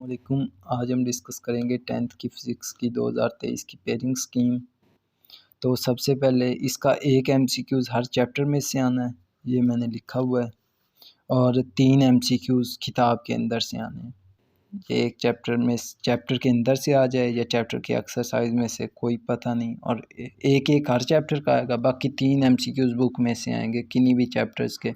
वालेकुम। आज हम डिस्कस करेंगे 10th की फ़िज़िक्स की 2023 की पेयरिंग स्कीम। तो सबसे पहले इसका एक एमसीक्यूज़ हर चैप्टर में से आना है, ये मैंने लिखा हुआ है, और 3 एमसीक्यूज़ किताब के अंदर से आने हैं। ये एक चैप्टर के अंदर से आ जाए या चैप्टर के एक्सरसाइज में से, कोई पता नहीं, और एक हर चैप्टर का आएगा। बाकी 3 एमसीक्यूज़ बुक में से आएंगे किन्हीं भी चैप्टर्स के।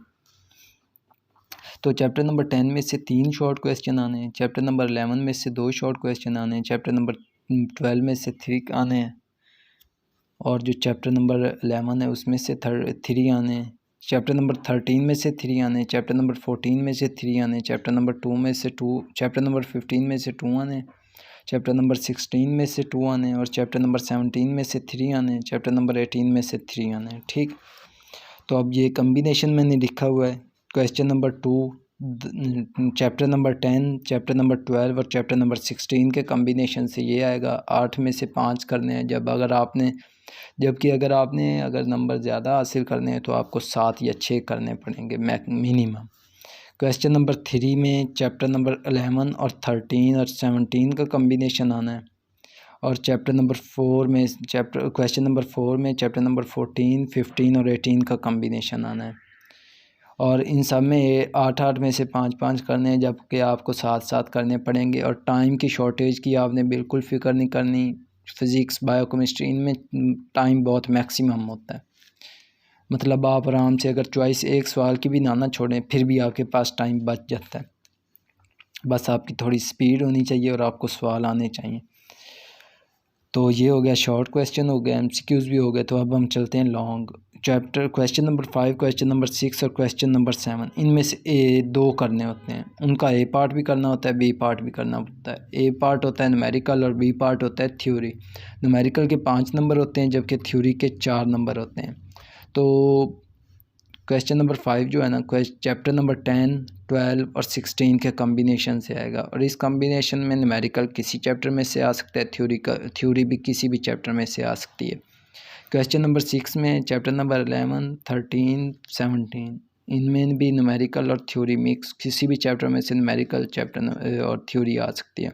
तो चैप्टर नंबर 10 में से 3 शॉर्ट क्वेश्चन आने हैं, चैप्टर नंबर 11 में से 2 शॉर्ट क्वेश्चन आने हैं, चैप्टर नंबर 12 में से 3 आने हैं, और जो चैप्टर नंबर 11 है उसमें से 3 आने हैं, चैप्टर नंबर 13 में से 3 आने हैं, चैप्टर नंबर 14 में से 3 आने हैं, चैप्टर नंबर 2 में से 2, चैप्टर नंबर 15 में से 2 आने हैं, चैप्टर नंबर 16 में से 2 आने हैं, और चैप्टर नंबर 17 में से 3 आने हैं, चैप्टर नंबर 18 में से 3 आने हैं। ठीक, तो अब ये कम्बिनेशन मैंने लिखा हुआ है। Question number 2, chapter number 10, chapter number 12 और चैप्टर नंबर 16 के कम्बिनेशन से ये आएगा। 8 में से 5 करने हैं, अगर नंबर ज़्यादा हासिल करने हैं तो आपको 7 या 6 करने पड़ेंगे मिनिमम। क्वेश्चन नंबर 3 में चैप्टर नंबर 11 और 13 और 17 का कम्बिनेशन आना है, और क्वेश्चन नंबर 4 में चैप्टर नंबर 14, 15 और 18 का कम्बिनेशन आना है, और इन सब में 8-8 में से 5-5 करने हैं, जबकि आपको 7-7 करने पड़ेंगे। और टाइम की शॉर्टेज की आपने बिल्कुल फ़िक्र नहीं करनी। फ़िज़िक्स, बायोकेमिस्ट्री, इनमें टाइम बहुत मैक्सिमम होता है। मतलब आप आराम से अगर चॉइस एक सवाल की भी ना छोड़ें, फिर भी आपके पास टाइम बच जाता है। बस आपकी थोड़ी स्पीड होनी चाहिए और आपको सवाल आने चाहिए। तो ये हो गया, शॉर्ट क्वेश्चन हो गया, एमसीक्यूज़ भी हो गए। तो अब हम चलते हैं long chapter. Question number 5, question number 6 और क्वेश्चन नंबर 7, इनमें से 2 करने होते हैं। उनका ए पार्ट भी करना होता है, बी पार्ट भी करना होता है। ए पार्ट होता है न्यूमेरिकल और बी पार्ट होता है थ्योरी। न्यूमेरिकल के 5 नंबर होते हैं, जबकि थ्योरी के 4 नंबर होते हैं। तो क्वेश्चन नंबर 5 जो है ना, चैप्टर नंबर 10, 12 और 16 के कम्बिनेशन से आएगा, और इस कम्बिनेशन में न्यूमेरिकल किसी चैप्टर में से आ सकता है, थ्योरी भी किसी भी चैप्टर में से आ सकती है। क्वेश्चन नंबर 6 में चैप्टर नंबर 11, 13, 17, इनमें भी न्यूमेरिकल और थ्योरी मिक्स, किसी भी चैप्टर में से न्यूमेरिकल चैप्टर और थ्योरी आ सकती है।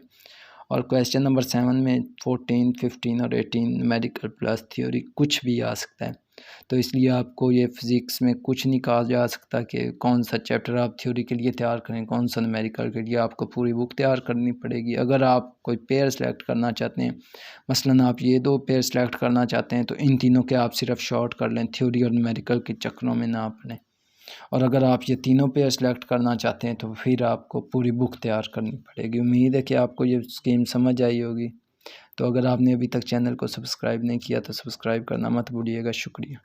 और क्वेश्चन नंबर 7 में 14, 15 और 18 न्यूमेरिकल प्लस थ्योरी कुछ भी आ सकता है। तो इसलिए आपको ये फ़िज़िक्स में कुछ नहीं कहा जा सकता कि कौन सा चैप्टर आप थ्योरी के लिए तैयार करें, कौन सा न्यूमेरिकल के लिए। आपको पूरी बुक तैयार करनी पड़ेगी। अगर आप कोई पेयर सेलेक्ट करना चाहते हैं, मसलन आप ये 2 पेयर सेलेक्ट करना चाहते हैं, तो इन तीनों के आप सिर्फ शॉर्ट कर लें, थ्योरी और न्यूमेरिकल के चक्करों में ना पड़ें। और अगर आप ये तीनों पेयर सेलेक्ट करना चाहते हैं तो फिर आपको पूरी बुक तैयार करनी पड़ेगी। उम्मीद है कि आपको ये स्कीम समझ आई होगी। तो अगर आपने अभी तक चैनल को सब्सक्राइब नहीं किया तो सब्सक्राइब करना मत भूलिएगा। शुक्रिया।